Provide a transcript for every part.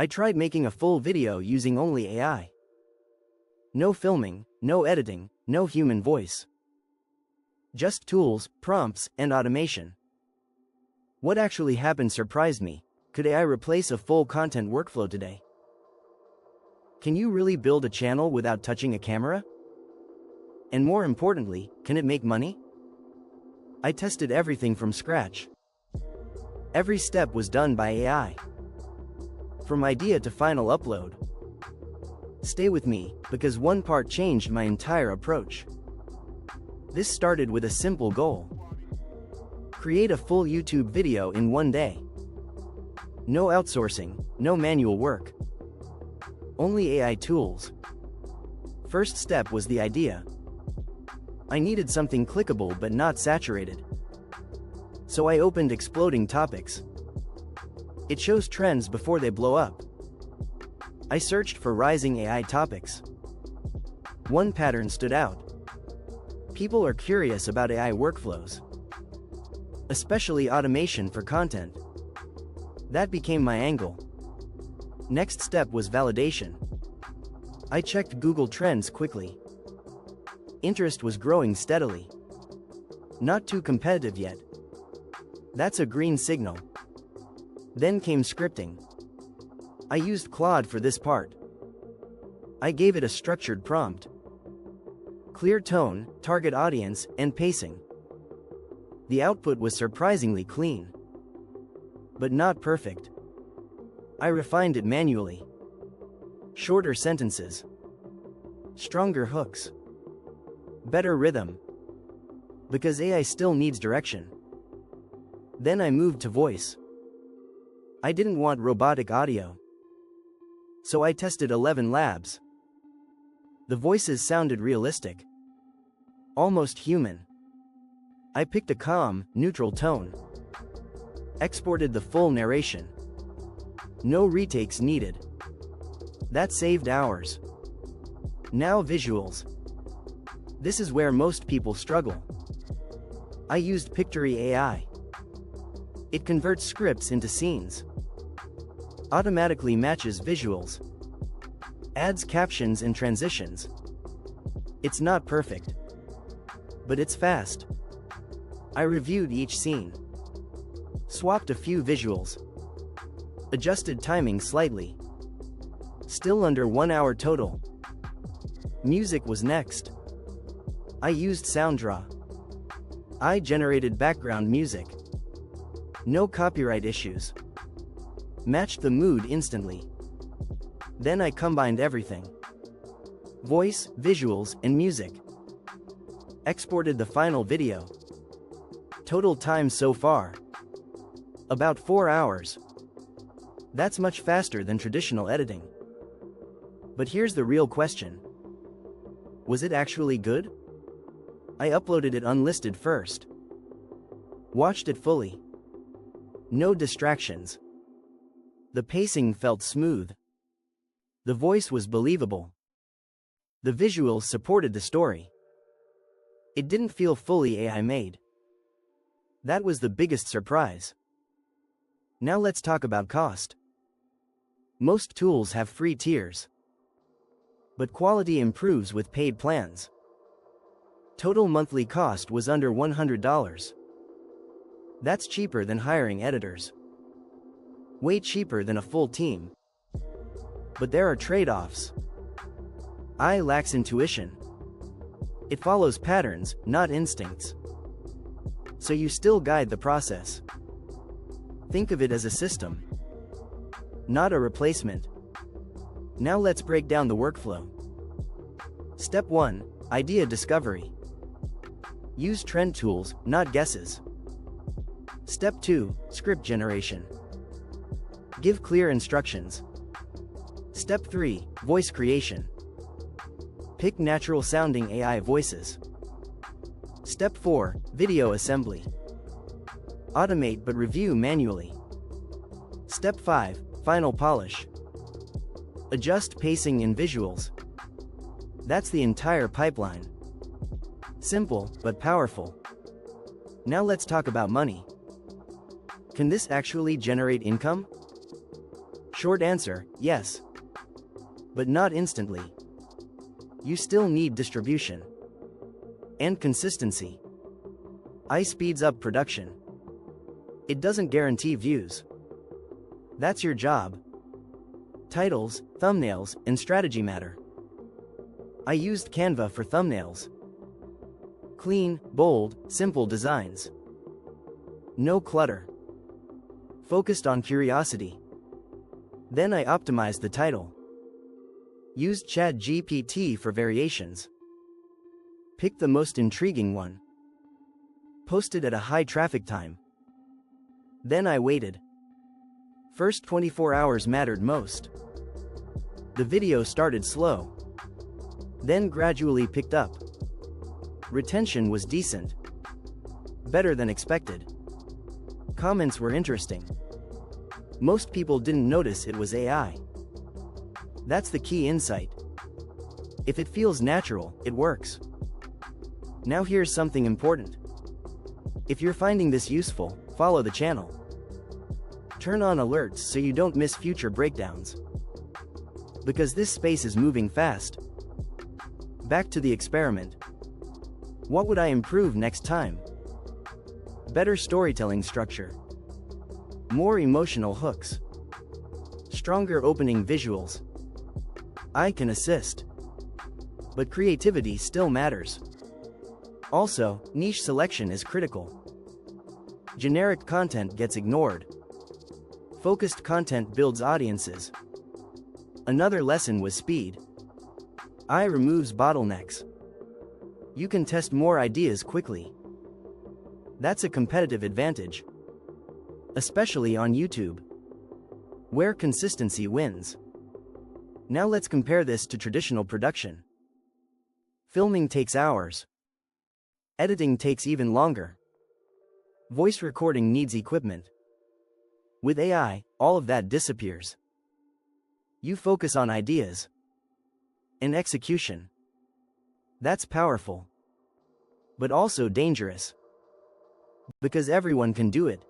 I tried making a full video using only AI. No filming, no editing, no human voice. Just tools, prompts, and automation. What actually happened surprised me. Could AI replace a full content workflow today? Can you really build a channel without touching a camera? And more importantly, can it make money? I tested everything from scratch. Every step was done by AI. From idea to final upload. Stay with me, because one part changed my entire approach. This started with a simple goal. Create a full YouTube video in one day. No outsourcing, no manual work. Only AI tools. First step was the idea. I needed something clickable but not saturated. So I opened Exploding Topics. It shows trends before they blow up. I searched for rising AI topics. One pattern stood out. People are curious about AI workflows, especially automation for content. That became my angle. Next step was validation. I checked Google Trends quickly. Interest was growing steadily. Not too competitive yet. That's a green signal. Then came scripting. I used Claude for this part. I gave it a structured prompt. Clear tone, target audience, and pacing. The output was surprisingly clean. But not perfect. I refined it manually. Shorter sentences. Stronger hooks. Better rhythm. Because AI still needs direction. Then I moved to voice. I didn't want robotic audio. So I tested 11 labs. The voices sounded realistic. Almost human. I picked a calm, neutral tone. Exported the full narration. No retakes needed. That saved hours. Now visuals. This is where most people struggle. I used Pictory AI. It converts scripts into scenes. Automatically matches visuals. Adds captions and transitions. It's not perfect. But it's fast. I reviewed each scene. Swapped a few visuals. Adjusted timing slightly. Still under 1 hour total. Music was next. I used SoundDraw. I generated background music. No copyright issues. Matched the mood instantly. Then I combined everything. Voice, visuals, and music. Exported the final video. Total time so far. About 4 hours. That's much faster than traditional editing. But here's the real question. Was it actually good? I uploaded it unlisted first. Watched it fully. No distractions. The pacing felt smooth. The voice was believable. The visuals supported the story. It didn't feel fully AI made. That was the biggest surprise. Now let's talk about cost. Most tools have free tiers. But quality improves with paid plans. Total monthly cost was under $100. That's cheaper than hiring editors. Way cheaper than a full team. But there are trade-offs. AI lacks intuition. It follows patterns, not instincts. So you still guide the process. Think of it as a system, not a replacement. Now let's break down the workflow. Step 1. Idea discovery. Use trend tools, not guesses. Step 2. Script generation. Give clear instructions. Step 3. Voice creation. Pick natural-sounding AI voices. Step 4. Video assembly. Automate but review manually. Step 5. Final polish. Adjust pacing and visuals. That's the entire pipeline. Simple, but powerful. Now let's talk about money. Can this actually generate income? Short answer, yes. But not instantly. You still need distribution. And consistency. AI speeds up production. It doesn't guarantee views. That's your job. Titles, thumbnails, and strategy matter. I used Canva for thumbnails. Clean, bold, simple designs. No clutter. Focused on curiosity. Then I optimized the title. Used ChatGPT for variations. Picked the most intriguing one. Posted at a high traffic time. Then I waited. First 24 hours mattered most. The video started slow. Then gradually picked up. Retention was decent. Better than expected. Comments were interesting. Most people didn't notice it was AI. That's the key insight. If it feels natural, it works. Now here's something important. If you're finding this useful, follow the channel. Turn on alerts so you don't miss future breakdowns. Because this space is moving fast. Back to the experiment. What would I improve next time? Better storytelling structure. More emotional hooks. Stronger opening visuals. I can assist. But creativity still matters. Also, niche selection is critical. Generic content gets ignored. Focused content builds audiences. Another lesson was speed. AI removes bottlenecks. You can test more ideas quickly. That's a competitive advantage. Especially on YouTube, where consistency wins. Now let's compare this to traditional production. Filming takes hours. Editing takes even longer. Voice recording needs equipment. With AI, all of that disappears. You focus on ideas and execution. That's powerful, but also dangerous. Because everyone can do it.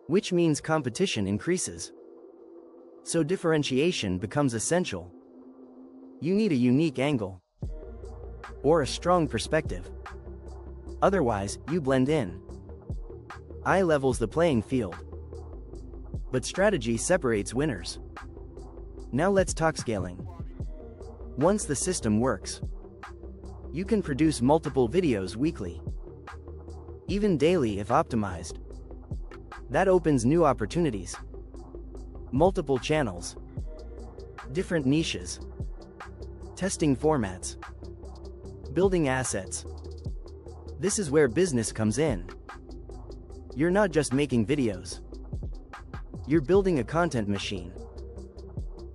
Which means competition increases. So differentiation becomes essential. You need a unique angle. Or a strong perspective. Otherwise, you blend in. AI levels the playing field. But strategy separates winners. Now let's talk scaling. Once the system works, you can produce multiple videos weekly. Even daily if optimized. That opens new opportunities. Multiple channels. Different niches. Testing formats. Building assets. This is where business comes in. You're not just making videos. You're building a content machine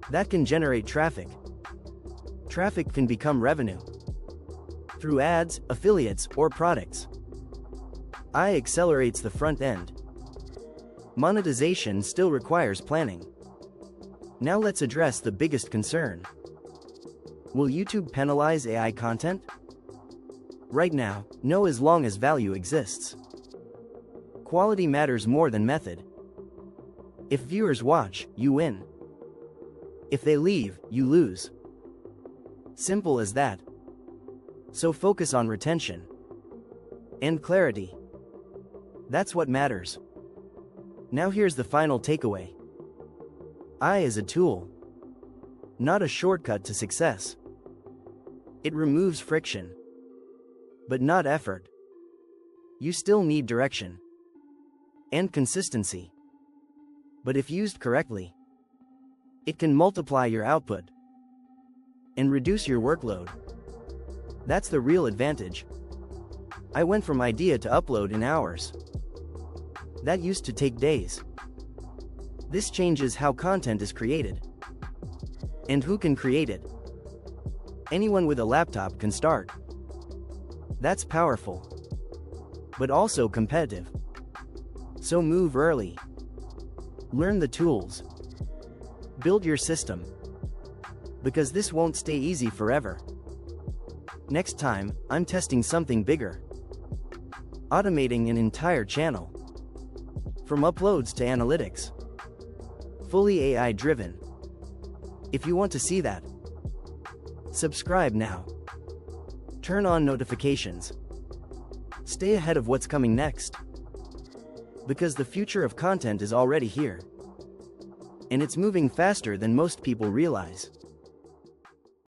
that can generate traffic. Traffic can become revenue through ads, affiliates, or products. AI accelerates the front end. Monetization still requires planning. Now let's address the biggest concern. Will YouTube penalize AI content? Right now, no, as long as value exists. Quality matters more than method. If viewers watch, you win. If they leave, you lose. Simple as that. So focus on retention and clarity. That's what matters. Now here's the final takeaway. AI is a tool, not a shortcut to success. It removes friction, but not effort. You still need direction and consistency. But if used correctly, it can multiply your output and reduce your workload. That's the real advantage. I went from idea to upload in hours. That used to take days. This changes how content is created. And who can create it? Anyone with a laptop can start. That's powerful, but also competitive. So move early. Learn the tools. Build your system. Because this won't stay easy forever. Next time, I'm testing something bigger. Automating an entire channel. From uploads to analytics. fully AI-driven. If you want to see that, subscribe now. Turn on notifications. Stay ahead of what's coming next. Because the future of content is already here. And it's moving faster than most people realize.